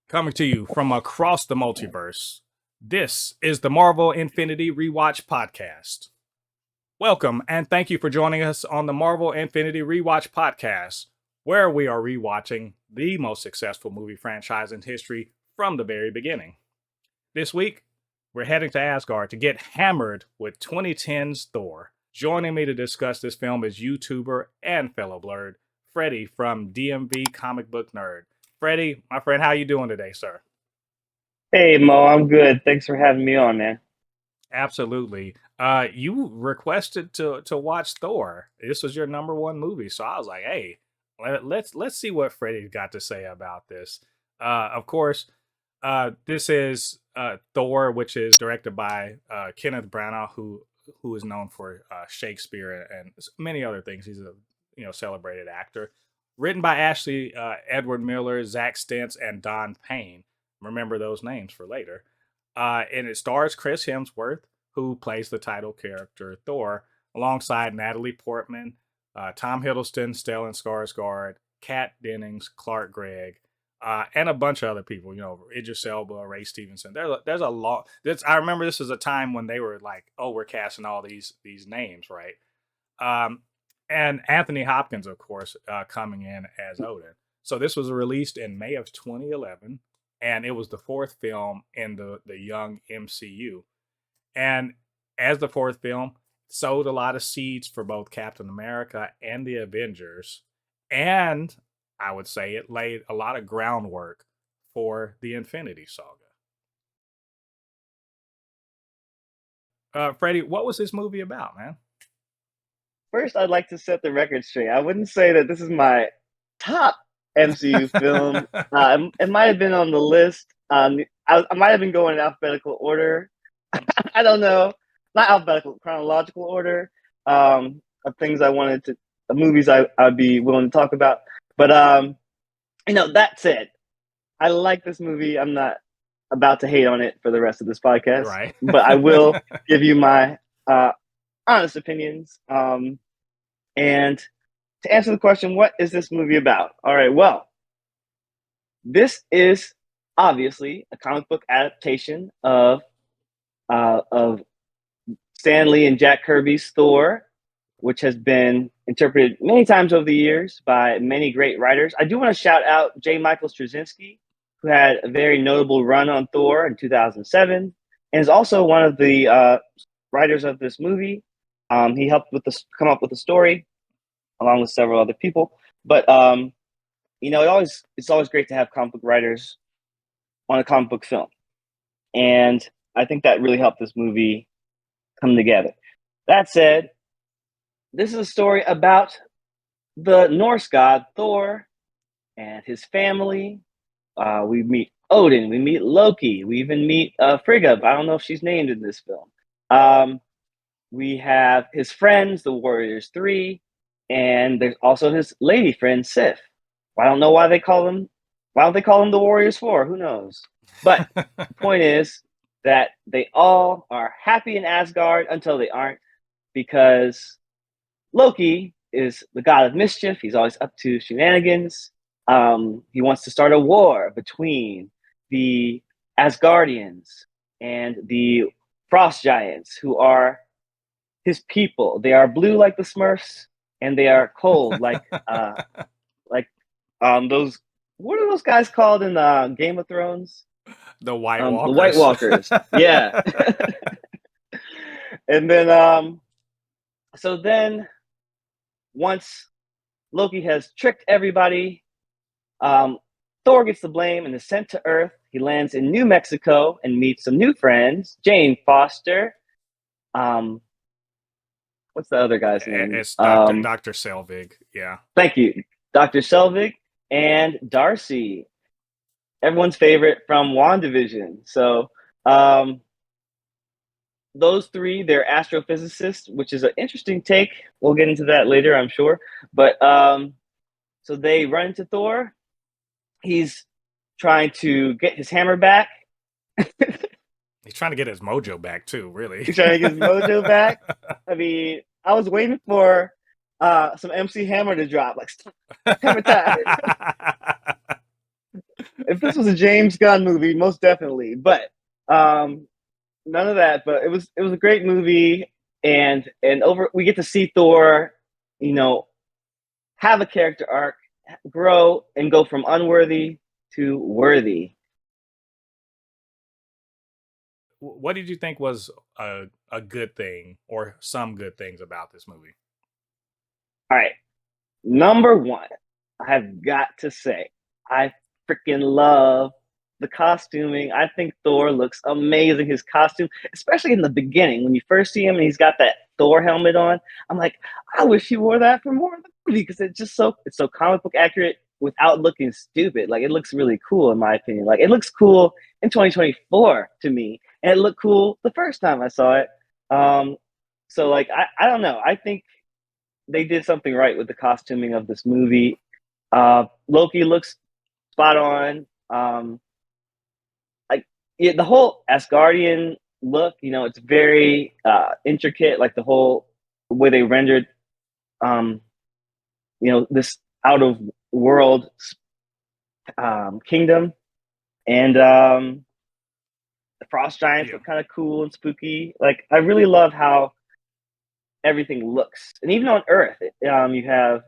Coming to you from across the multiverse, this is the Marvel Infinity Rewatch Podcast. Welcome and thank you for joining us on the Marvel Infinity Rewatch Podcast, where we are rewatching the most successful movie franchise in history from the very beginning. This week, we're heading to Asgard to get hammered with 2010's Thor. Joining me to discuss this film is YouTuber and fellow blurred, Freddie from DMV Comic Book Nerd. Freddie, my friend, how you doing today, sir? Hey Mo, I'm good. Thanks for having me on, man. Absolutely. You requested to watch Thor. This was your number one movie, so I was like, hey, let's see what Freddie's got to say about this. Of course, this is Thor, which is directed by Kenneth Branagh, who is known for Shakespeare and many other things. He's a celebrated actor. Written by Ashley Edward Miller, Zach Stentz, and Don Payne. Remember those names for later. And it stars Chris Hemsworth, who plays the title character Thor, alongside Natalie Portman, Tom Hiddleston, Stellan Skarsgård, Kat Dennings, Clark Gregg, and a bunch of other people. Idris Elba, Ray Stevenson. There's a lot. I remember this was a time when they were like, "Oh, we're casting all these names, right?" And Anthony Hopkins, of course, coming in as Odin. So this was released in May of 2011, and it was the fourth film in the young MCU. And as the fourth film, sowed a lot of seeds for both Captain America and the Avengers. And I would say it laid a lot of groundwork for the Infinity Saga. Freddie, what was this movie about, man? First, I'd like to set the record straight. I wouldn't say that this is my top MCU film. It might have been on the list. I might have been going in alphabetical order. I don't know, not alphabetical, chronological order of things I wanted to, movies I'd be willing to talk about. But that said, I like this movie. I'm not about to hate on it for the rest of this podcast, Right. but I will give you my honest opinions. And to answer the question, what is this movie about? All right, well, this is obviously a comic book adaptation of Stan Lee and Jack Kirby's Thor, which has been interpreted many times over the years by many great writers. I do want to shout out J. Michael Straczynski, who had a very notable run on Thor in 2007, and is also one of the writers of this movie. He helped come up with the story, along with several other people. But it's always great to have comic book writers on a comic book film, and I think that really helped this movie come together. That said, this is a story about the Norse god Thor and his family. We meet Odin, we meet Loki, we even meet Frigga. I don't know if she's named in this film. We have his friends, the Warriors 3, and there's also his lady friend Sif. I don't know why they call them. Why don't they call them the Warriors 4? Who knows? But the point is that they all are happy in Asgard until they aren't, because Loki is the god of mischief. He's always up to shenanigans. He wants to start a war between the Asgardians and the Frost Giants, who are his people. They are blue like the Smurfs, and they are cold like those. What are those guys called in Game of Thrones? The White Walkers. The White Walkers. Yeah. And then, so then, once Loki has tricked everybody, Thor gets the blame and is sent to Earth. He lands in New Mexico and meets some new friends. Jane Foster. What's the other guy's name? It's Dr. Selvig. Yeah. Thank you. Dr. Selvig and Darcy. Everyone's favorite from WandaVision. So those three, they're astrophysicists, which is an interesting take. We'll get into that later, I'm sure. But so they run into Thor. He's trying to get his hammer back. He's trying to get his mojo back too, really. He's trying to get his mojo back. I mean, I was waiting for some MC Hammer to drop, like hammer time. If this was a James Gunn movie, most definitely. But um, none of that. But it was a great movie, and over we get to see Thor, you know, have a character arc, grow, and go from unworthy to worthy. What did you think was a good thing or some good things about this movie? All right, number one, I've got to say, I freaking love the costuming. I think Thor looks amazing. His costume, especially in the beginning, when you first see him and he's got that Thor helmet on, I'm like, I wish he wore that for more of the movie because it's so comic book accurate without looking stupid. Like it looks really cool in my opinion. Like it looks cool in 2024 to me, and it looked cool the first time I saw it. Um, so like I don't know. I think they did something right with the costuming of this movie. Loki looks spot on. Like yeah, the whole Asgardian look, it's very intricate. Like the whole way they rendered, um, this out of world kingdom, and the frost giants Yeah. look kind of cool and spooky. Like I really love how everything looks, and even on Earth, you have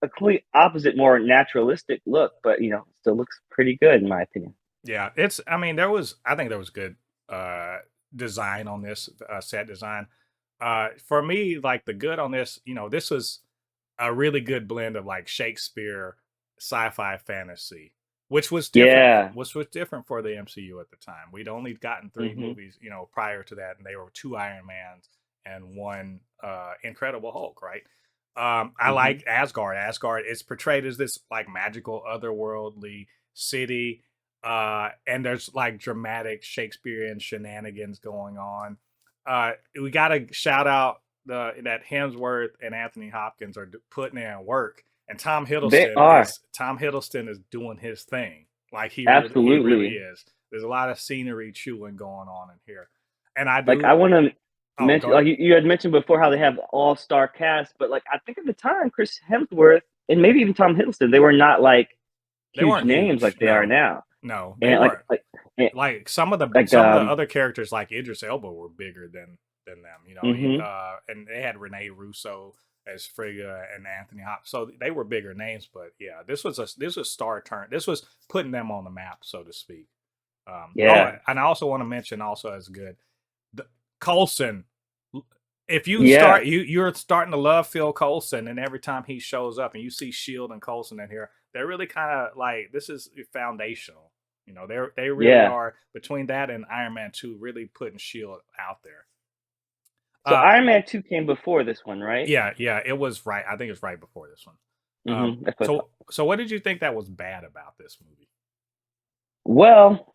a complete opposite, more naturalistic look, but it still looks pretty good in my opinion. Yeah, I mean, I think there was good uh design on this set design. For me, like the good on this, this was a really good blend of like Shakespeare, sci-fi, fantasy, Yeah. which was different for the MCU at the time. We'd only gotten three Hmm. movies, prior to that, and they were two Iron Mans and one Incredible Hulk, right? I Hmm. like Asgard. Asgard is portrayed as this like magical, otherworldly city, and there's like dramatic Shakespearean shenanigans going on. We got to shout out that Hemsworth and Anthony Hopkins are putting in work, and They are. Tom Hiddleston is doing his thing. Like he really Absolutely. is. There's a lot of scenery chewing going on in here, and I Like do. I want to Oh, mention, go ahead. like you had mentioned before, how they have all-star cast, but like I think at the time, Chris Hemsworth and maybe even Tom Hiddleston, they were not like They huge weren't names huge. like they are No, now. no, they And weren't. and, Like like some of the other characters, like Idris Elba, were bigger than them. hmm And they had Rene Russo as Frigga and Anthony Hop, so they were bigger names. But yeah, this was star turn. This was putting them on the map, so to speak. Oh, yeah, and I also want to mention also as good the Coulson. If you yeah. start you're starting to love Phil Coulson, and every time he shows up and you see Shield and Coulson in here, they're really kind of like this is foundational. They really Yeah. are between that and Iron Man 2 really putting Shield out there. So Uh Iron Man 2 came before this one, right? yeah, yeah, it was right. I think it was right before this one. That's what I thought. So what did you think that was bad about this movie? Well,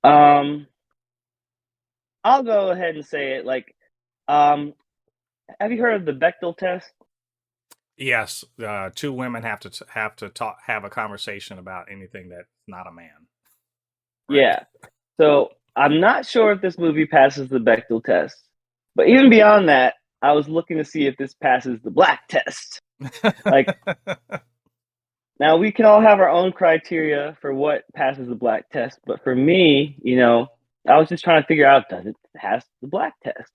um, I'll go ahead and say it. Like, um, have you heard of the Bechdel test? Yes, two women have to have a conversation about anything that's not a man, right? Yeah. So I'm not sure if this movie passes the Bechdel test, but even beyond that, I was looking to see if this passes the black test. Like, now we can all have our own criteria for what passes the black test, but for me, I was just trying to figure out, does it pass the black test?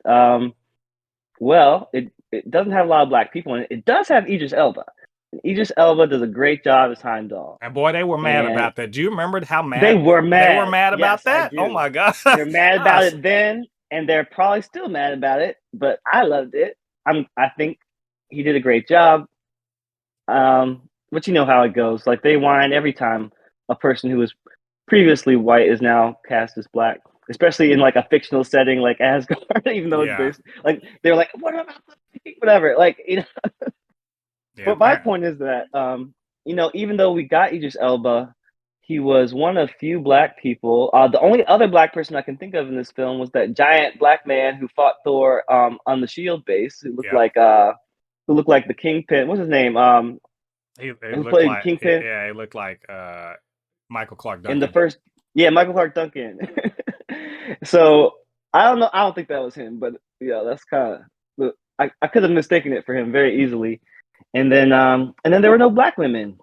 Well, it doesn't have a lot of black people in it. It does have Idris Elba. And Idris Elba does a great job as Heimdall, And boy, they were mad and about that. Do you remember how they mad were they were mad. mad about Yes, I that? Oh do. my god. They're mad about Us. it then, and they're probably still mad about it. But I loved it. I think he did a great job. But you know how it goes. Like they whine every time a person who was previously white is now cast as black, especially in like a fictional setting like Asgard, even though it's Yeah. based like they're like, what about whatever? Like, Yeah. but my point is that even though we got Idris Elba, he was one of few black people. The only other black person I can think of in this film was that giant black man who fought Thor on the Shield base, Yeah. who looked like the Kingpin. What's his name? He Who looked played like Kingpin yeah, he looked like Michael Clark in the Duncan. first? Yeah, Michael Clark Duncan. So I don't know. I don't think that was him, but yeah, that's kind of. I could have mistaken it for him very easily. And then there were no black women.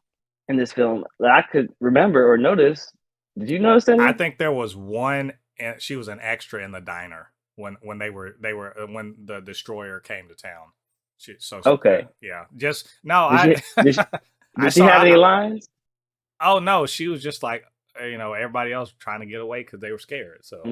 in this film that I could remember or notice. Did you notice I any? think there was one, and she was an extra in the diner when they were when the destroyer came to town. Okay. Yeah, just no, Did she did she, I did she saw. have any lines? Oh no, she was just like everybody else trying to get away because they were scared. So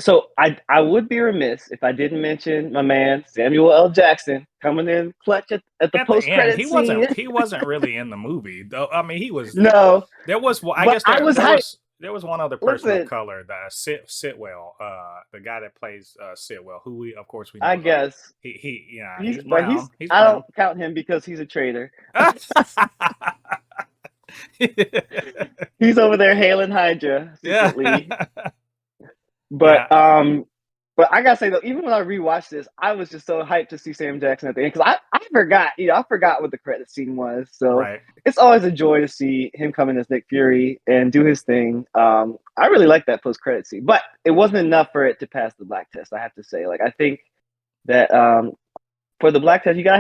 So I would be remiss if I didn't mention my man Samuel L. Jackson coming in clutch at the at the post end, credit scene. he wasn't really in the movie though. I mean, he was. No, There was, I but guess I was hyped. there was one other person of Listen, color, the Sitwell, the guy that plays Sitwell, who we of course we I know the guess yeah, he's he's but brown, he's I don't brown. count him because he's a traitor. He's over there hailing Hydra Yeah, secretly. yeah, But I gotta say though, even when I rewatched this, I was just so hyped to see Sam Jackson at the end because I forgot, I forgot what the credit scene was. So right. it's always a joy to see him come in as Nick Fury and do his thing. I really like that post credit scene, but it wasn't enough for it to pass the black test. I have to say, like I think that for the black test, you gotta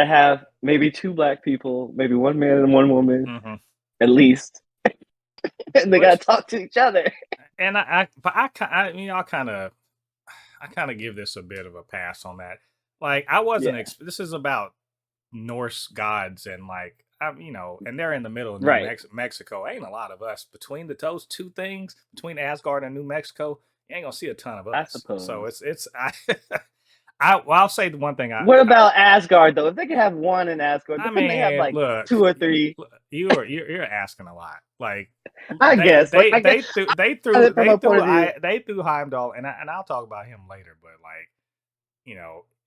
have maybe two black people, maybe one man and one woman Hmm. at least, and they gotta Which talk to each other. and I kind of give this a bit of a pass on that. Like I wasn't. Yeah, This is about Norse gods and like and they're in the middle of right. Mexico. Ain't a lot of us between those two things between Asgard and New Mexico. You ain't gonna see a ton of I us. So suppose. it's I'll say the one thing What about Asgard though? If they could have one in Asgard, I then couldn't they have mean like look, two or three? you're asking a lot. Like I guess. Like I guess from a point of view. they threw Heimdall and I'll talk about him later. But like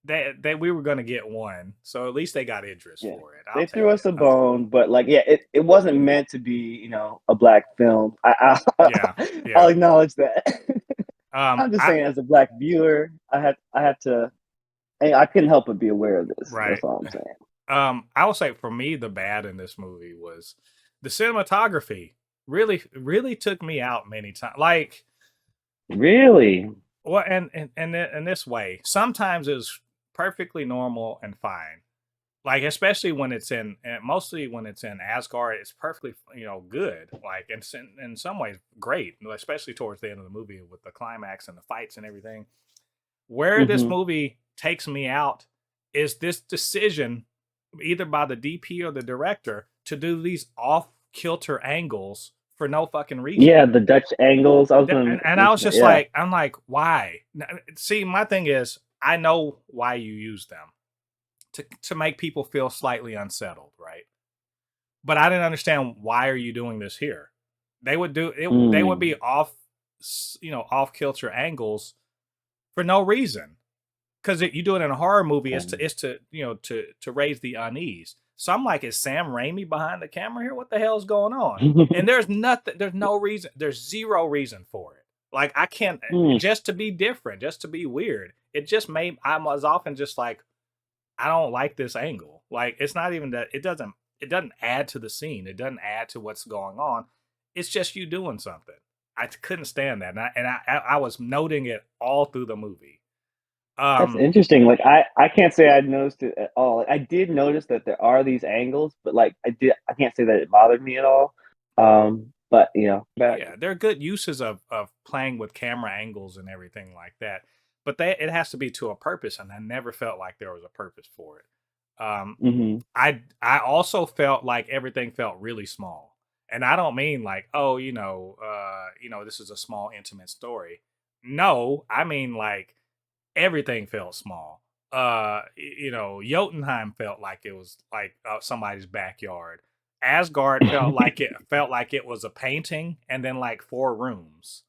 they we were gonna get one, so at least they got interest Yeah. for it. I'll They take threw it. us a bone, but like yeah, it wasn't meant to be, a black film. Yeah, I'll yeah. acknowledge that. I'm just I saying as a black viewer, I had to I couldn't help but be aware of this. right. That's all I'm saying. I will say for me, the bad in this movie was the cinematography. Really, really took me out many times. Like, Really? well, and in this way, sometimes it's perfectly normal and fine. Like, especially when it's and mostly when it's in Asgard, it's perfectly good. Like, in some ways, great. Especially towards the end of the movie with the climax and the fights and everything. Where this Hmm. movie takes me out is this decision, either by the DP or the director, to do these off kilter angles for no fucking reason. Yeah, the Dutch angles. I was gonna And I was mention that. just Yeah. like, I'm like, why? See, my thing is, I know why you use them to make people feel slightly unsettled, right? But I didn't understand why are you doing this here? They would do it. They would Mm. be off, off kilter angles for no reason. Because you do it in a horror movie, it's to to raise the unease. So I'm like, is Sam Raimi behind the camera here? What the hell is going on? And there's nothing, there's no reason, there's zero reason for it. Like I can't Mm. just to be different, just to be weird. It just made I was often just like, I don't like this angle. Like it's not even that it doesn't add to the scene. It doesn't add to what's going on. It's just you doing something. I couldn't stand that, and I was noting it all through the movie. That's Um, interesting. Like I can't say I noticed it at all. Like, I did notice that there are these angles, but like I can't say that it bothered me at all. But back. Yeah, there are good uses of playing with camera angles and everything like that, but it has to be to a purpose, and I never felt like there was a purpose for it. Hmm. I also felt like everything felt really small, and I don't mean like, oh, this is a small intimate story. No, I mean like everything felt small. Jotunheim felt like it was like somebody's backyard. Asgard felt like it was a painting and then like four rooms.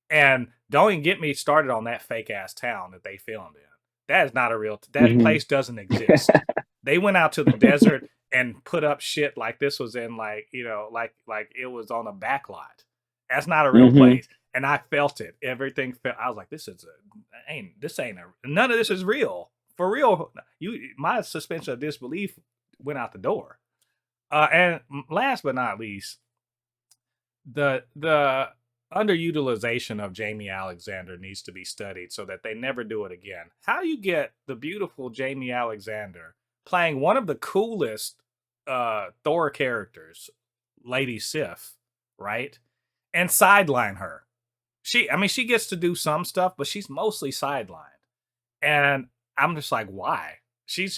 And don't even get me started on that fake ass town that they filmed in. That is not a real. That Hmm. place doesn't exist. They went out to the desert and put up shit like this was in like like it was on a back lot. That's not a real Hmm. place, and I felt it. Everything felt. I was like, this ain't none of this is real for real. My suspension of disbelief went out the door. And last but not least, the underutilization of Jamie Alexander needs to be studied so that they never do it again. How you get the beautiful Jamie Alexander playing one of the coolest Thor characters, Lady Sif, right? And sideline her. I mean, she gets to do some stuff, but she's mostly sidelined. And I'm just like, why? She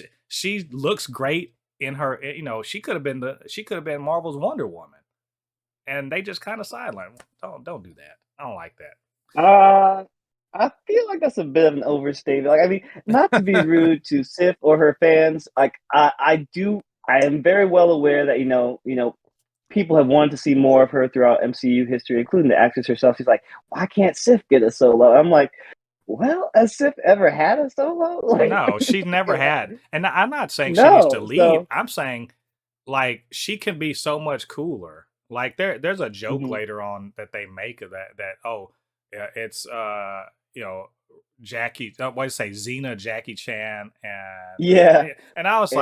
looks great in her. She could have been Marvel's Wonder Woman, and they just kind of sideline. Don't do that. I don't like Uh, I feel like that's a bit of an overstatement. Like, I mean, not to be that. rude to Sif or her fans, like I am very well aware that people have wanted to see more of her throughout MCU history, including the actress herself. She's like, why can't Sif get a solo? I'm like, well, has Sif ever had a solo? Like, No, she never had. And I'm not saying she needs to no. leave. So, I'm saying like she can be so much cooler. Like there's a joke mhm. later on that they make of that oh yeah, it's you know Jackie what do you say Xena, Jackie Chan Yeah, and I was and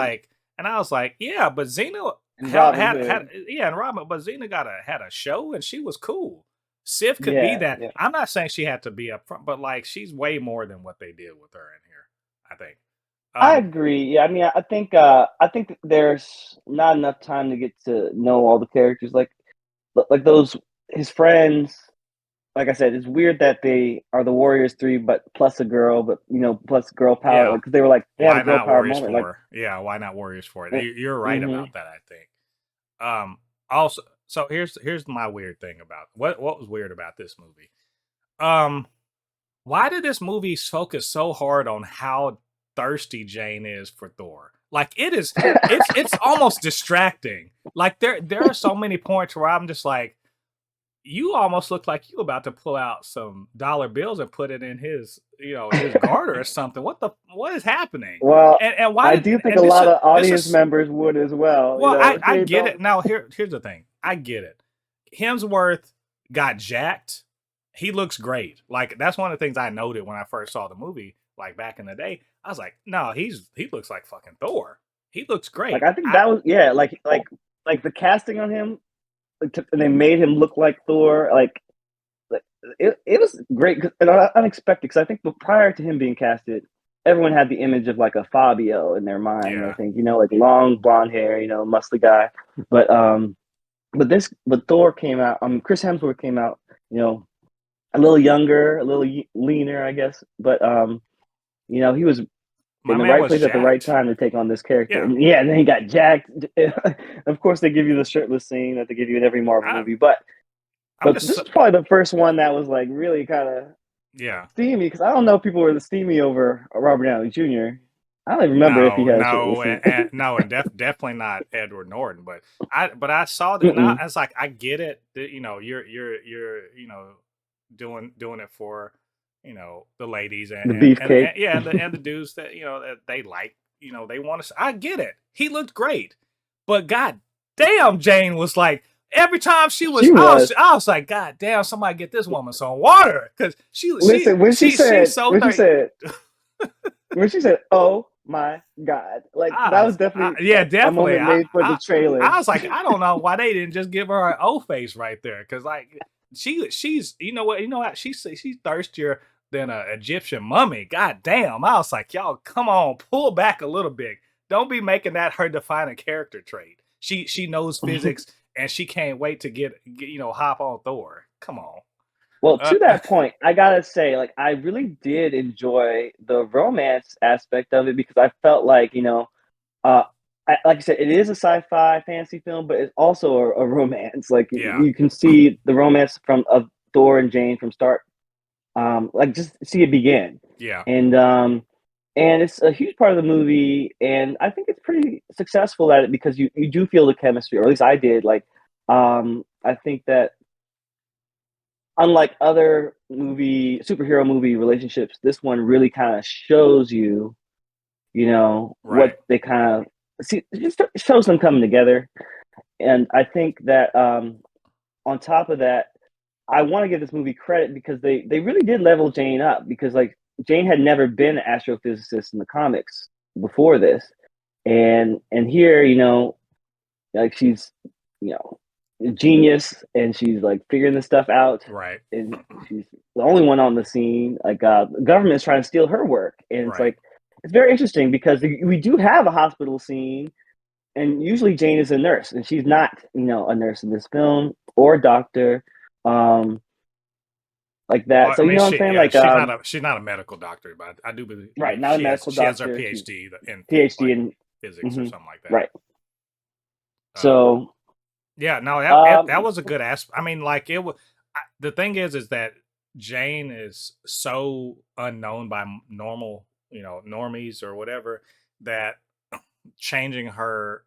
like yeah, but Xena Robin Hood. yeah, and Robin, but Xena had a show and she was cool. Sif could be Yeah, that. yeah. I'm not saying she had to be up front, but like she's way more than what they did with her in here, I think. I Um, agree. Yeah, I mean, I think that there's not enough time to get to know all the characters. Like those his friends. Like I said, it's weird that they are the Warriors three, but plus a girl, but plus girl power. yeah, Like 'cause they were like they had a why girl not power Warriors moment. Like, 4? Yeah, why not Warriors 4? eh, You're right mm-hmm. about that, I think. Also, so here's my weird thing about what was weird about this movie. Um, why did this movie focus so hard on how thirsty Jane is for Thor? Like it's almost distracting. Like there are so many points where I'm just like, you almost look like you about to pull out some dollar bills and put it in his garter or something. What is happening? Well, And why I did do think a and lot of this audience is members would as well. well, I They get don't. it. Now here's the thing. I get it. Hemsworth got jacked. He looks great. Like that's one of the things I noted when I first saw the movie, like back in the day. I was like, no, he looks like fucking Thor. He looks Like, great. I think that was, yeah, like the casting on him, and they made him look like Thor. Like, it was great and unexpected because I think prior to him being casted, everyone had the image of like a Fabio in their mind. I Yeah. think like long blonde hair, muscly guy. But but Thor came out. Chris Hemsworth came out. You know, a little younger, a little leaner, I guess. But he was My in the man right was place at the right jacked. time to take on this character. Yeah. And yeah, and then he got jacked. Of course, they give you the shirtless scene that they give you in every Marvel I movie, but I'm just this is probably the first one that was like really kind of yeah. steamy because I don't know if people were steamy over Robert Downey Jr. I don't even remember if he No, had a shirtless no, scene. no, and definitely not Edward Norton. But I saw that, and I, Mm-mm. I was like, I get it. That, you're doing it for the ladies The beefcake. and yeah, and the dudes that that they like. They want to. I get it. He looked great, but god damn, Jane was like every time she was, She was. I was like, god damn, somebody get this woman some water because Listen, she's so thirsty. when she said, "Oh my god," like that was definitely Yeah, a definitely. moment made for the I trailer. was like, I don't know why they didn't just give her an O face right there, because like she's what she's thirstier than an Egyptian mummy. God damn! I was like, y'all, come on, pull back a little bit. Don't be making that her defining character trait. She knows physics and she can't wait to get hop on Thor. Come on. Well, Uh, to that point, I gotta say, like, I really did enjoy the romance aspect of it because I felt like, uh, like I said, it is a sci-fi fantasy film, but it's also a romance. Like, yeah, you can see the romance from of Thor and Jane from start, like just see it begin, yeah, and it's a huge part of the movie, and I think it's pretty successful at it because you do feel the chemistry, or at least I did. Like, I think that unlike other superhero movie relationships, this one really kind of shows you, right, what they kind of see. It just shows them coming together, and I think that on top of that, I want to give this movie credit because they really did level Jane up because like Jane had never been an astrophysicist in the comics before this, and here like she's you know a genius and she's like figuring this stuff out right, and she's the only one on the scene. Like the government is trying to steal her work, and it's right. like it's very interesting because we do have a hospital scene and usually Jane is a nurse, and she's not, a nurse in this film or a doctor, um, like that. Well, So I you mean, know what I'm saying? Like, she's not a medical doctor, but I do believe right, not a she has medical her doctor. She's PhD in PhD like in physics or hmm something like that. right. Um, So, yeah, no, that um, was a good aspect. I mean, like it was. The thing is that Jane is so unknown by normal, normies or whatever, that changing her,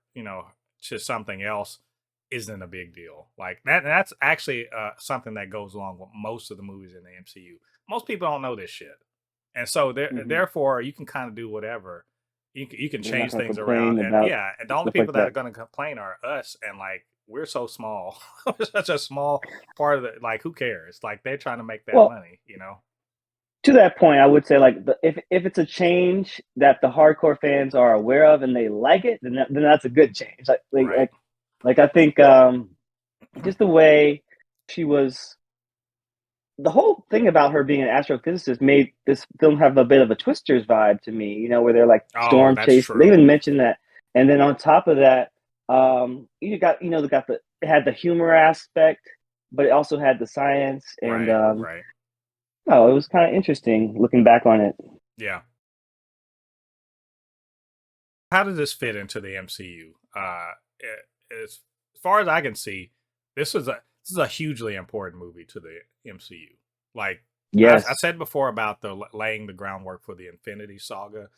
to something else isn't a big deal. Like that's actually something that goes along with most of the movies in the MCU. Most people don't know this shit, and so mhm, therefore you can kind of do whatever. You can they're not change going to things around, complain and about yeah, and the only stuff like people that are that. going to complain are us, and like we're so small, we're such a small part of it. Like who cares? Like they're trying to make that Well, money. to that point, I would say like if it's a change that the hardcore fans are aware of and they like it, then that's a good change. Right. Like I think just the way she was, the whole thing about her being an astrophysicist made this film have a bit of a Twisters vibe to me. Where they're like Oh, storm that's chase. They true. even mentioned that, and then on top of that, they got it had the humor aspect, but it also had the science, and Right. Right. oh, it was kind of interesting looking back on it. Yeah. How does this fit into the MCU? As far as I can see, this is a hugely important movie to the MCU. Like I Yes. said before about the laying the groundwork for the Infinity Saga.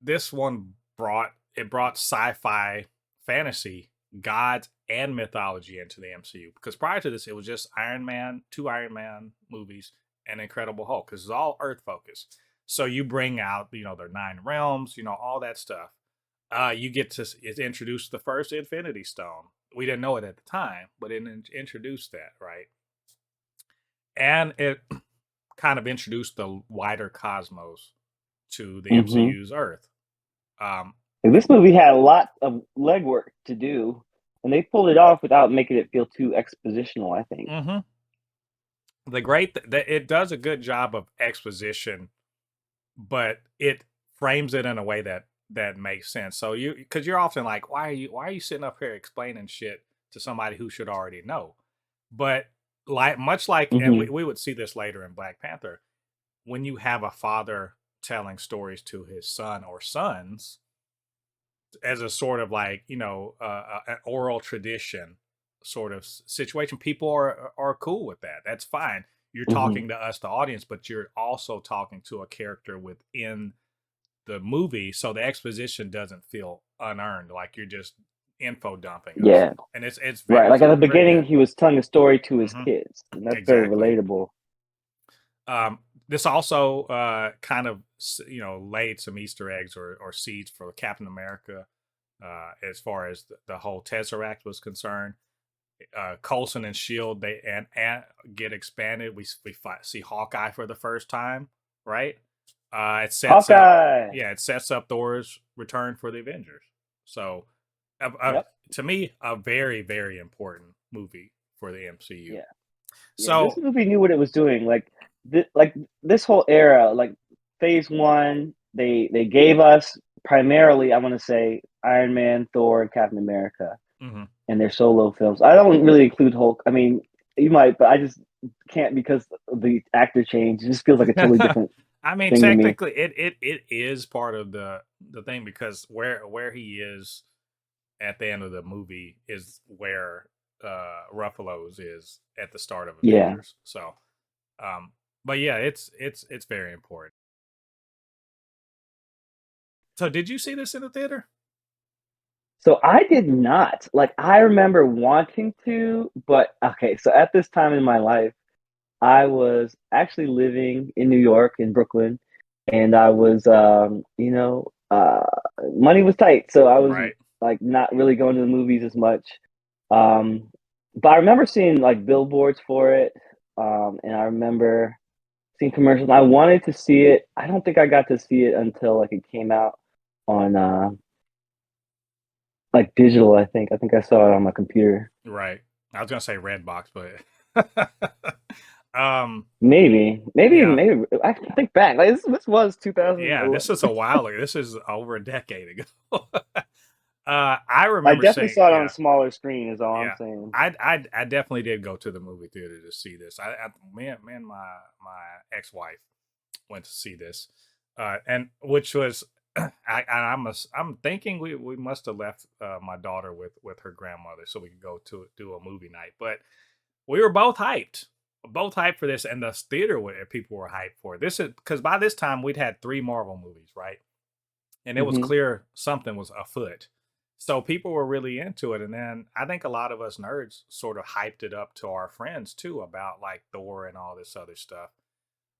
This one brought sci-fi, fantasy, gods, and mythology into the MCU. Because prior to this, it was just Iron Man, two Iron Man movies, and Incredible Hulk. Because it's all Earth focused. So you bring out, their nine realms, all that stuff. You get to introduce the first Infinity Stone. We didn't know it at the time, but it introduced that, right? And it kind of introduced the wider cosmos to the hmm MCU's Earth. Um, This movie had a lot of legwork to do, and they pulled it off without making it feel too expositional, I think. mm-hmm. The great that it does a good job of exposition, but it frames it in a way that makes sense. So because you're often like, why are you sitting up here explaining shit to somebody who should already know? But like much like, and hmm we would see this later in Black Panther, when you have a father telling stories to his son or sons as a sort of like an oral tradition sort of situation, people are cool with that. That's fine. You're hmm talking to us, the audience, but you're also talking to a character within the movie, so the exposition doesn't feel unearned, like you're just info dumping us. Yeah, And right. Like it's at the very beginning, good. he was telling a story to his Hmm. kids, and that's very Exactly. relatable. This also kind of laid some Easter eggs or seeds for Captain America, as far as the whole Tesseract was concerned. Coulson and Shield and get expanded. See Hawkeye for the first time, right? It sets up, Hawkeye. yeah, it sets up Thor's return for the Avengers. So, Yep. to me, a very very important movie for the MCU. Yeah. Yeah. This So, movie knew what it was doing. Like this whole era, like Phase One, they gave us primarily, I want to say, Iron Man, Thor, and Captain America, mhm. and their solo films. I don't really include Hulk. I mean, you might, but I just can't because of the actor change. It just feels like a totally different I mean, thing to me. technically, it is part of the thing because where he is at the end of the movie is where Ruffalo's is at the start of Yeah. Avengers. So, um, but yeah, it's very important. So, did you see this in the theater? So I did not. Like I remember wanting to, but okay, so at this time in my life, I was actually living in New York in Brooklyn, and I was money was tight, so I was Right. like not really going to the movies as much. Um but I remember seeing like billboards for it, and I remember seeing commercials. I wanted to see it. I don't think I got to see it until like it came out on like digital, I think. I think I saw it on my computer. Right. I was gonna say Redbox, but yeah, Maybe I can think back. Like this was yeah. This is a 2011. while ago. This is over a decade ago. I I remember definitely saying, saw it on a yeah, smaller screen. Is all I'm yeah. saying. I definitely did go to the movie theater to see this. Me and my ex wife went to see this, and which was I'm thinking we must have left my daughter with her grandmother so we could go to do a movie night, but we were both hyped for this, and the theater people were hyped for it. This is because by this time we'd had 3 Marvel movies, right? And it was Hmm. clear something was afoot. So people were really into it. And then I think a lot of us nerds sort of hyped it up to our friends too about like Thor and all this other stuff.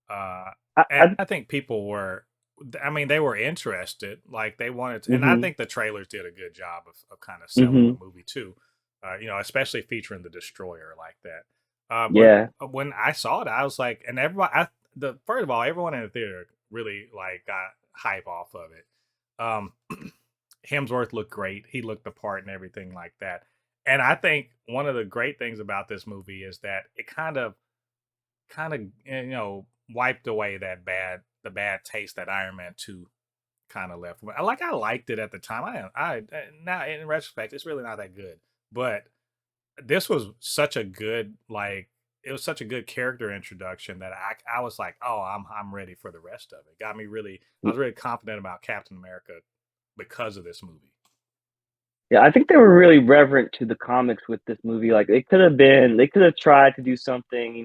Uh, and I I think people were, I mean, they were interested. Like they wanted to, and I hmm think the trailers did a good job of kind of selling the hmm movie too. Especially featuring the Destroyer like that. But Yeah. when I saw it, I was like, and everybody, first of all, everyone in the theater really like got hype off of it. Um, Hemsworth looked great. He looked the part and everything like that. And I think one of the great things about this movie is that it kind of wiped away the bad taste that Iron Man 2 kind of left. I liked it at the time. I now in retrospect it's really not that good. But this was such a good it was such a good character introduction that I was like, "Oh, I'm ready for the rest of it." Got me really I was really confident about Captain America because of this movie. Yeah, I think they were really reverent to the comics with this movie. Like they could have tried to do something,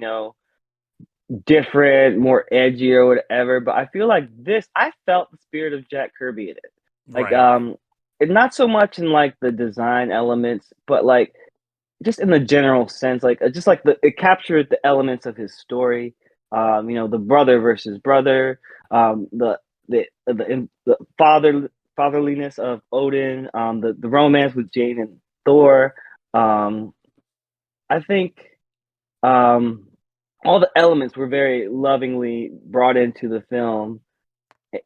different, more edgy or whatever. But I feel like I felt the spirit of Jack Kirby in it. Like, Right. and not so much in like the design elements, but like just in the general sense, like just like it captured the elements of his story. The brother versus brother, the fatherliness of Odin, the romance with Jane and Thor. Um, I think um, all the elements were very lovingly brought into the film.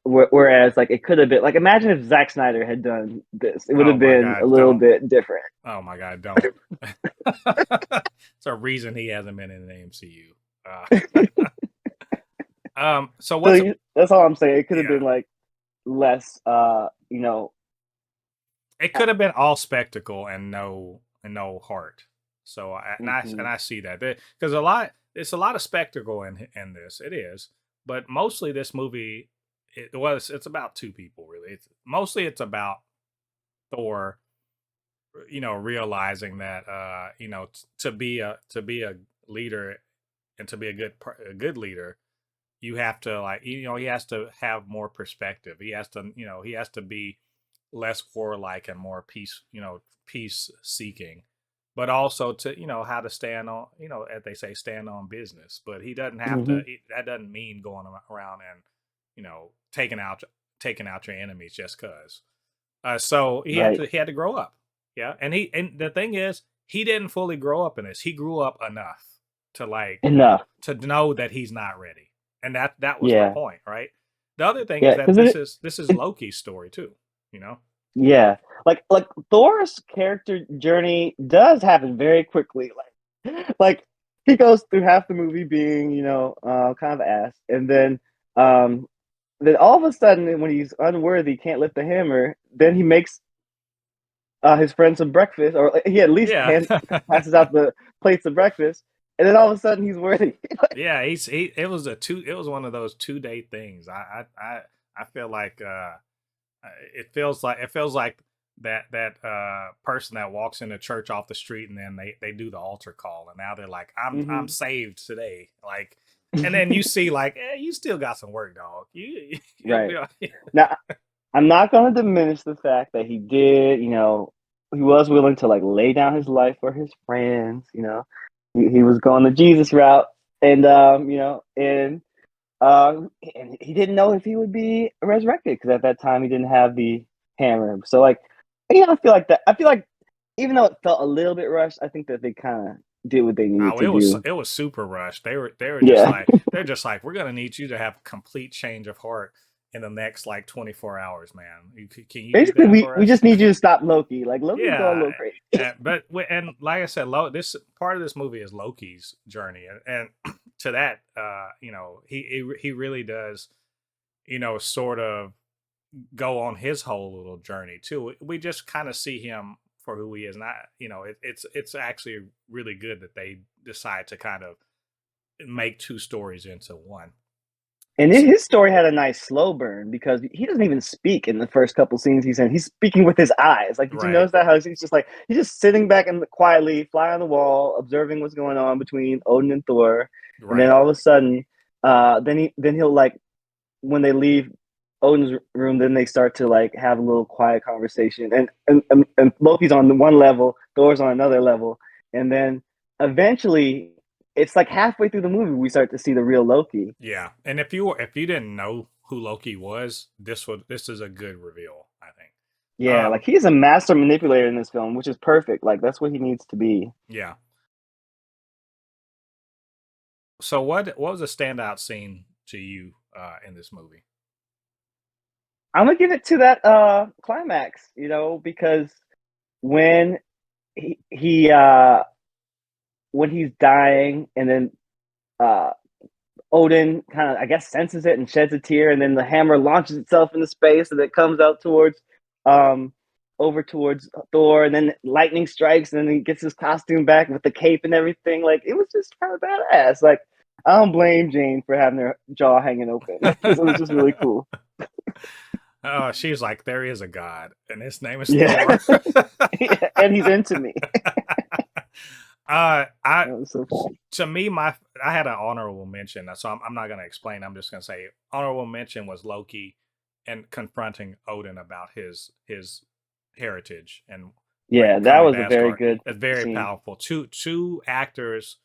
Whereas, like, it could have been like, imagine if Zack Snyder had done this, it would Oh have my been a god, little don't. bit different. Oh my god, don't. It's a reason he hasn't been in the MCU. So what's a That's all I'm saying. It could have yeah. been like less, It could have been all spectacle and no heart. So mhm, I see that because a lot it's a lot of spectacle in this. It is, but mostly this movie it's about two people really. It's about Thor, realizing that to be a leader and to be a good leader, you have to he has to have more perspective. He has to be less warlike and more peace seeking, but also to how to stand on as they say stand on business. But he doesn't have to. mhm, That doesn't mean going around and taking out your enemies just cause. So right, he had to grow up. Yeah, and the thing is he didn't fully grow up in this. He grew up enough to enough, to know that he's not ready, and that was the yeah, point, right? The other thing is yeah, that because this is Loki's story too. You know, yeah, like Thor's character journey does happen very quickly. Like he goes through half the movie being, kind of ass, and then all of a sudden, when he's unworthy, can't lift the hammer, then he makes his friend some breakfast, or he at least yeah, passes out the plates of breakfast, and then all of a sudden he's worthy. yeah. It was it was one of those 2 day things. I feel like it feels like that person that walks into church off the street and then they do the altar call and now they're like I'm Hmm. saved today like and then you see like you still got some work dog you'll Right. be all- Now, I'm not going to diminish the fact that he did, he was willing to like lay down his life for his friends. He was going the Jesus route, and and he didn't know if he would be resurrected because at that time he didn't have the hammer. So like, I feel like that. I feel like even though it felt a little bit rushed, I think that they kind of did what they needed oh to do. it was super rushed they were just Yeah. like they're just like we're gonna need you to have complete change of heart in the next like 24 hours man can you do Basically, that we for we us just need you to stop Loki. Like Loki's going a Yeah, little crazy. and like I said, this part of this movie is Loki's journey, and to that, he really does, sort of go on his whole little journey too. We just kind of see him for who he is. And it's actually really good that they decide to kind of make two stories into one. And then So, his story had a nice slow burn because he doesn't even speak in the first couple scenes he's in. He's speaking with his eyes. Like, did you right, notice that? How he's just sitting back and quietly, fly on the wall, observing what's going on between Odin and Thor. And then right. all of a sudden, he'll like when they leave Odin's room, then they start to like have a little quiet conversation. And Loki's on one level, Thor's on another level, and then eventually, it's like halfway through the movie we start to see the real Loki. Yeah. And if you didn't know who Loki was, this is a good reveal, I think. Yeah, like he's a master manipulator in this film, which is perfect. Like that's what he needs to be. Yeah. So what was a standout scene to you in this movie? I'm gonna give it to that climax, because when he when he's dying and then uh Odin kind of, I guess, senses it and sheds a tear, and then the hammer launches itself into space and it comes out um over towards Thor, and then lightning strikes, and then he gets his costume back with the cape and everything. Like it was just kind of badass. Like I don't blame Jane for having her jaw hanging open because it was just really cool. Oh, she's like, there is a god, and his name is Yeah, Thor. yeah. And he's into me. I That was so funny. to me, I had an honorable mention, so I'm not going to explain. I'm just going to say honorable mention was Loki and confronting Odin about his heritage and Yeah, that coming to was a very Asgard. good It's very scene. powerful. Two actors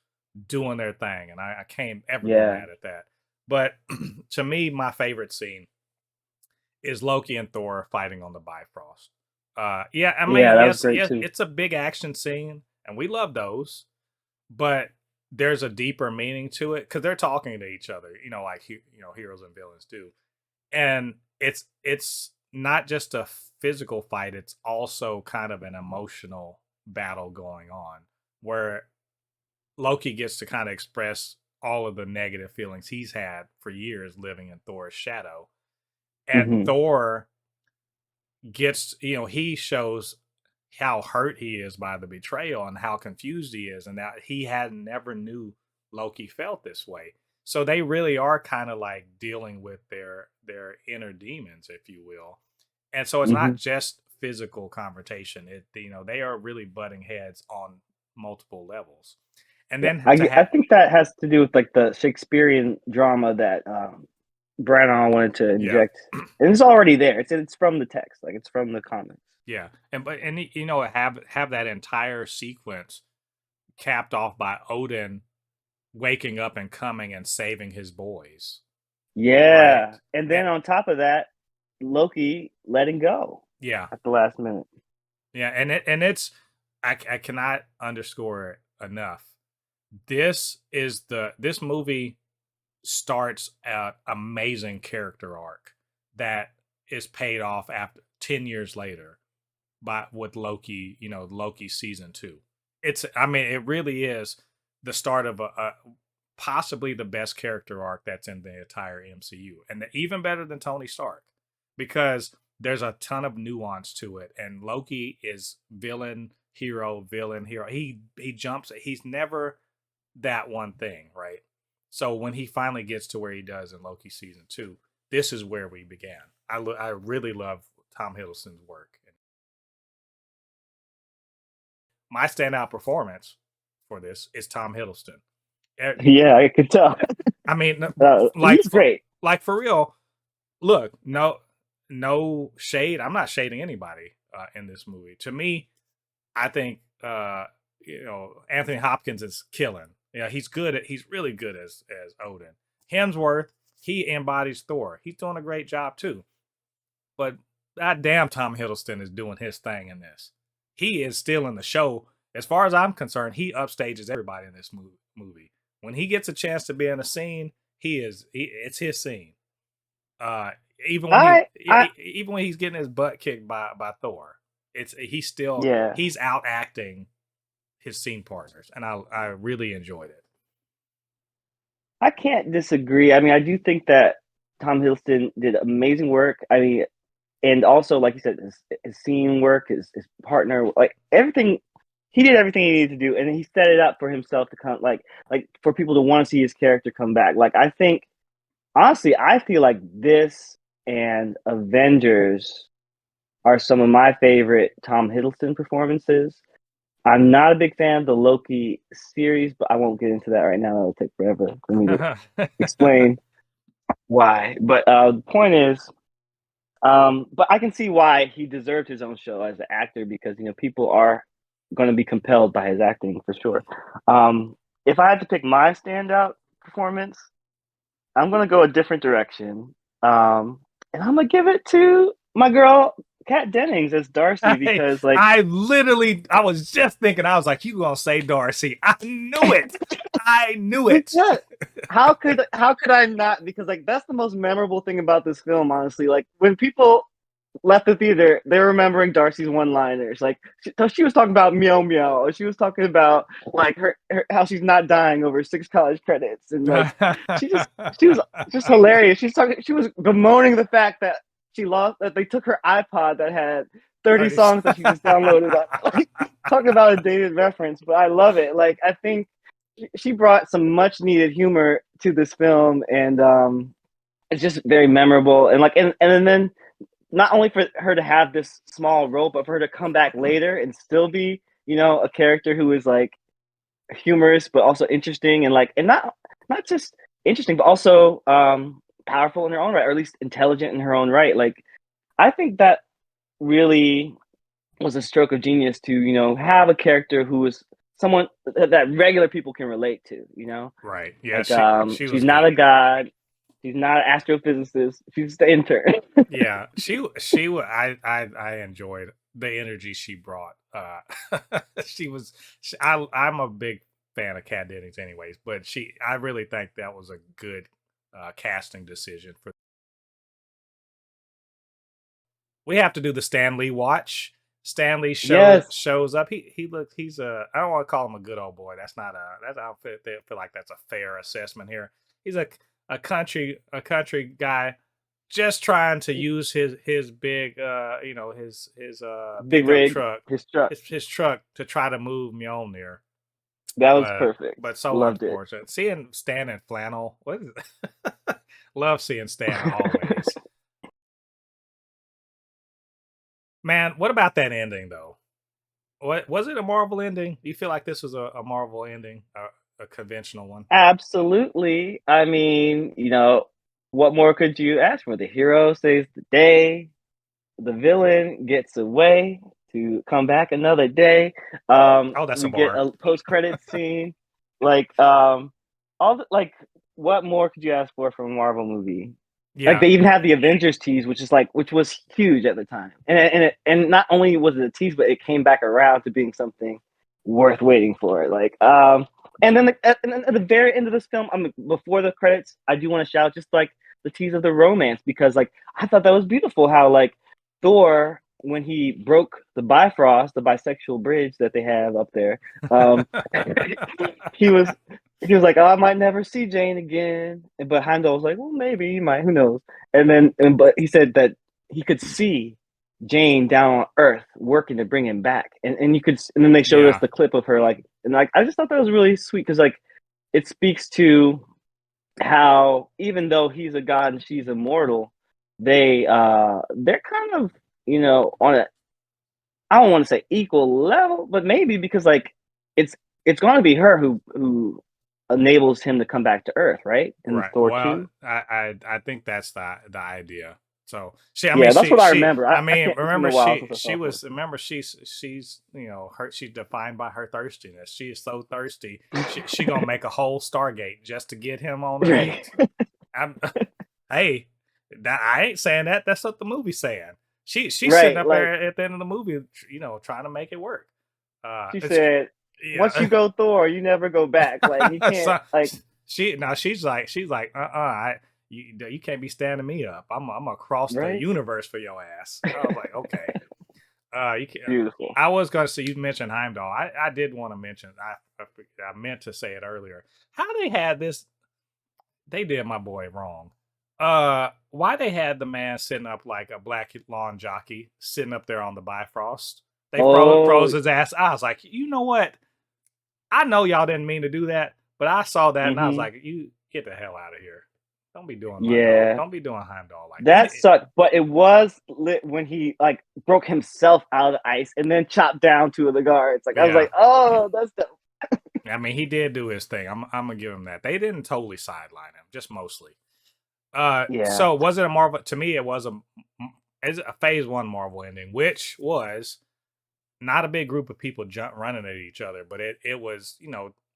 doing their thing, and I can't ever be Yeah, mad at that. But to me, my favorite scene is Loki and Thor fighting on the Bifrost. Yeah, I mean, yeah, that was yes, great yes, too. it's a big action scene, and we love those, but there's a deeper meaning to it because they're talking to each other, like heroes and villains do, and it's not just a physical fight; it's also kind of an emotional battle going on where Loki gets to kind of express all of the negative feelings he's had for years living in Thor's shadow, and Hmm. Thor gets, he shows how hurt he is by the betrayal and how confused he is, and that he had never knew Loki felt this way. So they really are kind of like dealing with their inner demons, if you will. And so it's not Hmm. just physical confrontation. They are really butting heads on multiple levels. And Yeah, then to I have think that has to do with like the Shakespearean drama that Branagh wanted to yeah. inject, and it's already there. It's from the text, like it's from the comics. Yeah. And have that entire sequence capped off by Odin waking up and coming and saving his boys, right? Yeah, and And then on top of that, Loki letting go yeah, at the last minute. yeah, it's I cannot underscore it enough. This movie starts an amazing character arc that is paid off after 10 years later by with Loki, Loki season 2. It really is the start of a possibly the best character arc that's in the entire MCU, and even better than Tony Stark, because there's a ton of nuance to it. And Loki is villain, hero, villain, hero. He jumps. He's never that one thing, right? So when he finally gets to where he does in Loki season 2, this is where we began. I really love Tom Hiddleston's work. My standout performance for this is Tom Hiddleston. Yeah, I could tell. I mean, like He's for great. for real. Look, no shade. I'm not shading anybody in this movie. To me, I think Anthony Hopkins is killing. Yeah, he's really good as Odin. Hemsworth, he embodies Thor. He's doing a great job too. But that damn Tom Hiddleston is doing his thing in this. He is stealing the show. As far as I'm concerned, he upstages everybody in this movie. When he gets a chance to be in a scene, it's his scene. Uh, I even when he's getting his butt kicked by Thor, yeah. he's out acting his scene partners, and I really enjoyed it. I can't disagree. I mean, I do think that Tom Hiddleston did amazing work. I mean, and also like you said, his scene work, his partner, like everything. He did everything he needed to do, and he set it up for himself to come, like for people to want to see his character come back. Like I think, honestly, I feel like this and Avengers are some of my favorite Tom Hiddleston performances. I'm not a big fan of the Loki series, but I won't get into that right now. It'll take forever for me to explain why. But the point is, but I can see why he deserved his own show as an actor, because people are going to be compelled by his acting for sure. If I had to pick my standout performance, I'm going to go a different direction, and I'm going to give it to my girl Kat Dennings as Darcy, because like I was just thinking, I was like, you gonna say Darcy? I knew it. I knew it. because how could I not? Because like that's the most memorable thing about this film, honestly. Like when people left the theater, they're remembering Darcy's one-liners. Like she was talking about meow meow. She was talking about like her how she's not dying over 6 college credits, and like she just she was just hilarious. She was bemoaning the fact that that they took her iPod that had 30 songs that she just downloaded. Like, talking about a dated reference, but I love it. Like I think she brought some much needed humor to this film, and it's just very memorable. And like and then not only for her to have this small role, but for her to come back later and still be, a character who is like humorous but also interesting, and like, and not just interesting, but also powerful in her own right, or at least intelligent in her own right. Like I think that really was a stroke of genius to, have a character who is someone that regular people can relate to, Right. Yeah, like she she's was not a good. god, she's not an astrophysicist, she's the intern. Yeah, I enjoyed the energy she brought. She was I'm a big fan of Kat Dennings anyways, but I really think that was a good casting decision for. We have to do the Stanley watch. Stanley Yes. shows up. He's a, I don't want to call him a good old boy. That's not a that's I don't feel like that's a fair assessment here. He's a country guy just trying to use his big his Big pickup rig, truck, his truck. his truck to try to move Mjolnir. That was But perfect. so Loved it. unfortunate. Seeing Stan in flannel. What is it? Love seeing Stan always. Man, what about that ending though? What was it, a Marvel ending? Do you feel like this was a Marvel ending, a conventional one? Absolutely. I mean, what more could you ask for? The hero saves the day, the villain gets away to come back another day. Oh, that's a We get bar. a post-credit scene. Like, like, what more could you ask for from a Marvel movie? Like Yeah, they even had the Avengers tease, which was huge at the time, and not only was it a tease, but it came back around to being something worth waiting for. Like, and then at the very end of this film, before the credits, I do want to shout just like the tease of the romance, because like I thought that was beautiful how like Thor, when he broke the Bifrost, the bisexual bridge that they have up there, um, he was he was like, "Oh, I might never see Jane again." But Heimdall was like, "Well, maybe he might. Who knows?" But he said that he could see Jane down on Earth working to bring him back, and and then they showed us yeah, the clip of her like, and like I just thought that was really sweet, because like it speaks to how even though he's a god and she's immortal, they're kind of on a, I don't want to say equal level, but maybe, because like it's it's going to be her who enables him to come back to Earth, right? In right. Thor Well, 2. I think that's the idea. So she, I mean, Yeah, that's what I remember. I I mean, can't. It's been remember a while since I saw Thor 2. remember she's her, she's defined by her thirstiness. She is so thirsty. She gonna make a whole Stargate just to get him on her Right, feet. I'm, hey, I ain't saying that. That's what the movie's saying. She's sitting right. up Like there at the end of the movie, trying to make it work. she It's said, once yeah. you go Thor, you never go back. Like you can't. So Like she's like you can't be standing me up. I'm across the right. universe for your ass. I was like, okay. You can. Beautiful. I was gonna say, you mentioned Heimdall. I did want to mention. I meant to say it earlier. How they had this? They did my boy wrong. Why they had the man sitting up like a black lawn jockey sitting up there on the Bifrost? They Oh, froze his ass. I was like, you know what? I know y'all didn't mean to do that, but I saw that and I was mm-hmm. like, you get the hell out of here. Don't be doing my dog. Yeah. Don't be doing Heimdall like That sucked, but it was lit when he like broke himself out of the ice and then chopped down two of the guards. Like I was yeah. like, oh, that's the I mean, he did do his thing. I'm gonna give him that. They didn't totally sideline him, just mostly. yeah. So was it a Marvel? To me, it was it's a Phase One Marvel ending, which was not a big group of people running at each other, but it was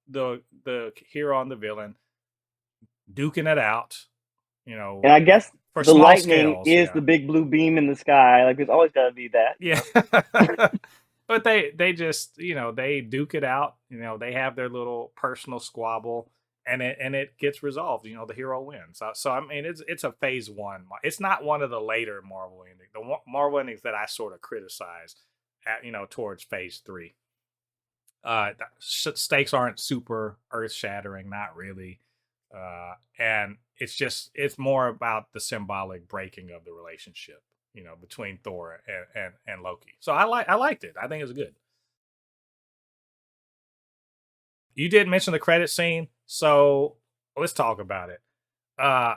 the hero and the villain duking it out, you know, And I guess for the small lightning scales. is Yeah, the big blue beam in the sky. Like there's always got to be that, you yeah. know. But they just they duke it out. They have their little personal squabble, and it gets resolved. The hero wins. So I mean, it's a Phase One. It's not one of the later Marvel endings. The Marvel endings that I sort of criticize at towards Phase Three. Stakes aren't super earth shattering, not really. And it's more about the symbolic breaking of the relationship, between Thor and Loki. So I liked it. I think it was good. You did mention the credit scene, so let's talk about it. Uh,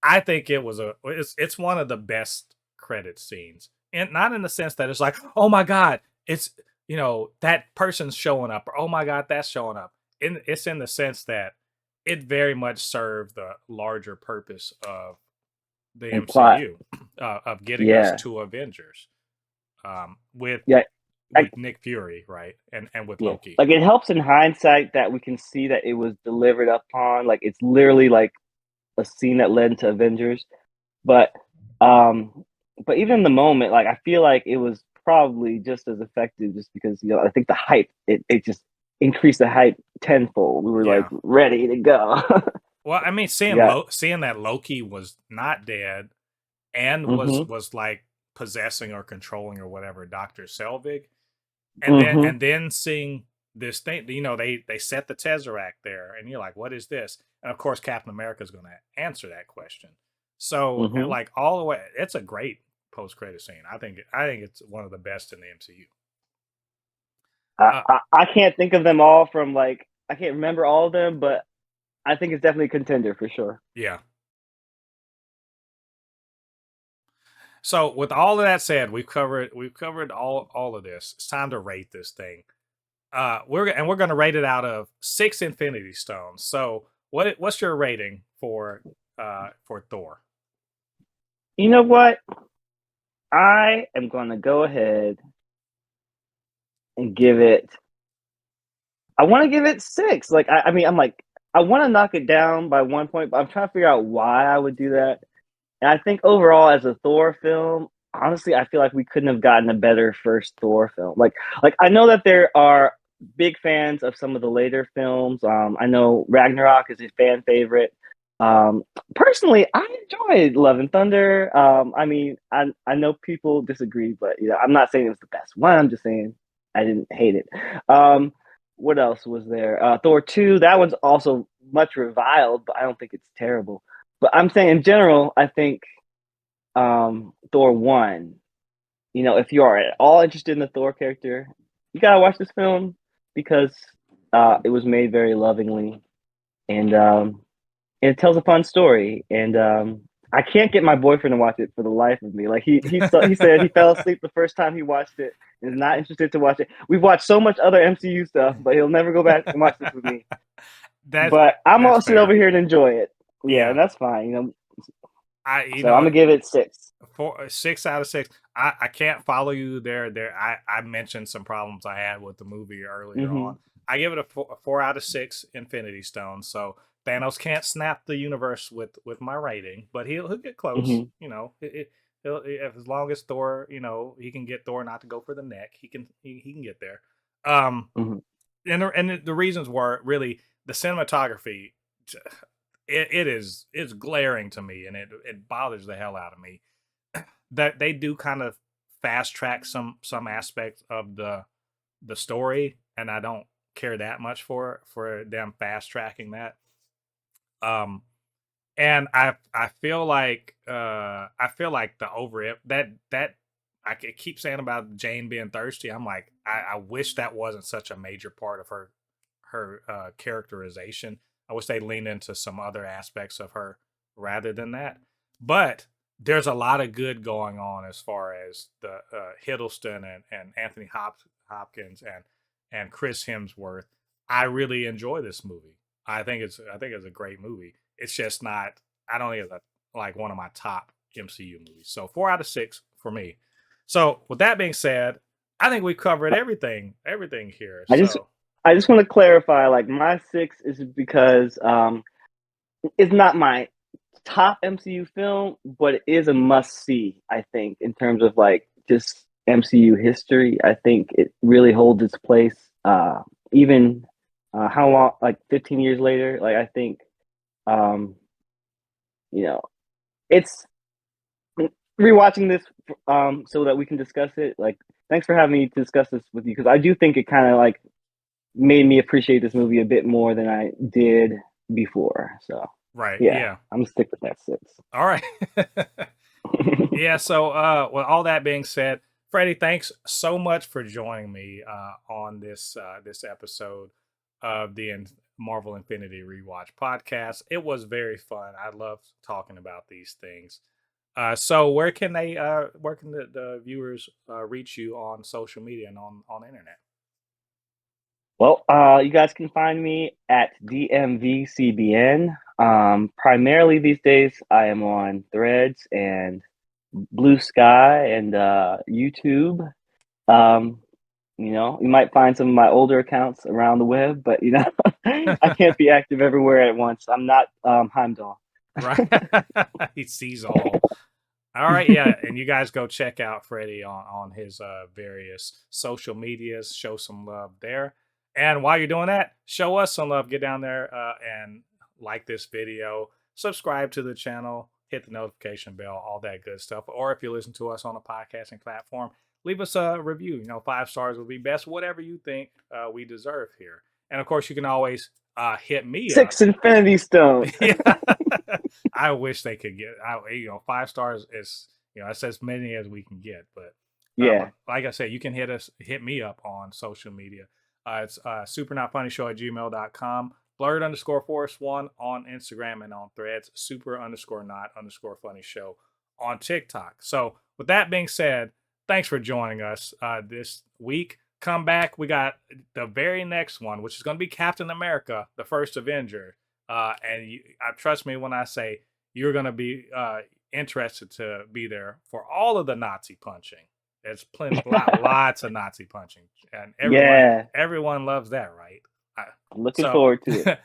I think it's one of the best credit scenes, and not in the sense that it's like, oh my god, it's that person's showing up, or oh my god, that's showing up. It's in the sense that it very much served the larger purpose of the And plot. MCU, of getting us Yeah. to Avengers, with Yeah. I, Nick Fury, right, and with yeah. Loki. Like it helps in hindsight that we can see that it was delivered upon. Like it's literally like a scene that led into Avengers. But um but even in the moment, like I feel like it was probably just as effective just because, I think the hype it just increased the hype tenfold. We were like Yeah. ready to go. Well, I mean, Yeah. seeing that Loki was not dead and was Mhm. was like possessing or controlling or whatever Dr. Selvig, and then Mhm. and then seeing this thing, they set the Tesseract there, and you're like, what is this? And of course, Captain America is going to answer that question. So, Mhm. like all the way, it's a great post credit scene. I think it's one of the best in the MCU. Uh, I can't think of them all from like I can't remember all of them, but I think it's definitely a contender for sure. yeah. So with all of that said, we've covered all of this. It's time to rate this thing. We're gonna rate it out of 6 Infinity Stones. So what's your rating for Thor? You know what? I am going to go ahead and give it I want to give it 6. Like I mean, I'm like I want to knock it down by 1 point, but I'm trying to figure out why I would do that. And I think overall, as a Thor film, honestly, I feel like we couldn't have gotten a better first Thor film. Like I know that there are big fans of some of the later films. I know Ragnarok is a fan favorite. Personally, I enjoyed Love and Thunder. I mean, I know people disagree, but I'm not saying it was the best one. I'm just saying I didn't hate it. What else was there? Thor 2. That one's also much reviled, but I don't think it's terrible. But I'm saying in general, I think Thor 1, if you are at all interested in the Thor character, you gotta watch this film because it was made very lovingly and it tells a fun story. And I can't get my boyfriend to watch it for the life of me. Like he said he fell asleep the first time he watched it and is not interested to watch it. We've watched so much other MCU stuff, but he'll never go back and watch this with me. that's But I'm that's all sitting over fair. here and enjoy it. Yeah, Yeah, and that's fine. I So I'm gonna give it 6. 6 out of 6. I can't follow you there. I mentioned some problems I had with the movie earlier Mm-hmm. on. I give it a 4 out of 6 Infinity Stones. So Thanos can't snap the universe with my rating, but he'll get close. Mm-hmm. As long as Thor, he can get Thor not to go for the neck. He can get there. Um, Mm-hmm. and the reasons were really the cinematography. It's glaring to me, and it bothers the hell out of me that they do kind of fast track some aspects of the story, and I don't care that much for them fast tracking that. Um, And I feel like the over it that keep saying about Jane being thirsty. I'm like, I wish that wasn't such a major part of her characterization. I wish they leaned into some other aspects of her rather than that. But there's a lot of good going on as far as the Hiddleston and Anthony Hopkins and Chris Hemsworth. I really enjoy this movie. I think it's a great movie. It's just not. I don't think it's like one of my top MCU movies. So 4 out of 6 for me. So with that being said, I think we covered everything here. I just So I just want to clarify, like my 6 is because it's not my top MCU film, but it is a must see, I think, in terms of like just MCU history. I think it really holds its place. Even how long, like 15 years later, like I think, um, you know, it's rewatching this so that we can discuss it. Like, thanks for having me to discuss this with you because I do think it kind of like made me appreciate this movie a bit more than I did before. So right, yeah, yeah. I'm gonna stick with that 6. All right. Yeah, so with all that being said, Freddie, thanks so much for joining me on this episode of the Marvel Infinity Rewatch podcast. It was very fun. I love talking about these things. So where can the viewers reach you on social media and on the internet? Well, you guys can find me at DMVCBN. Primarily these days, I am on Threads and Blue Sky and YouTube. Um, you might find some of my older accounts around the web, but I can't be active everywhere at once. I'm not Heimdall. Right. He sees all. All right, yeah, and you guys go check out Freddie on his various social medias. Show some love there, and while you're doing that, show us some love. Get down there and like this video, subscribe to the channel, hit the notification bell, all that good stuff. Or if you listen to us on a podcasting platform, leave us a review. 5 stars would be best. Whatever you think we deserve here, and of course, you can always hit me up. 6 Infinity Stones. Yeah. I wish they could get 5 stars is that's as many as we can get. But Yeah. like I said, you can hit me up on social media. It's supernotfunnyshow@gmail.com, blurred_forest1 on Instagram and on Threads, super_not_funny show on TikTok. So with that being said, thanks for joining us this week. Come back. We got the very next one, which is going to be Captain America, the First Avenger. And trust me when I say you're going to be interested to be there for all of the Nazi punching. There's lots of Nazi punching, and everyone loves that, right? Looking forward to it.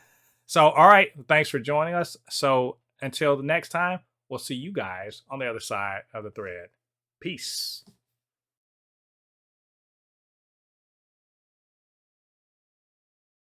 So, all right, thanks for joining us. So, until the next time, we'll see you guys on the other side of the thread. Peace.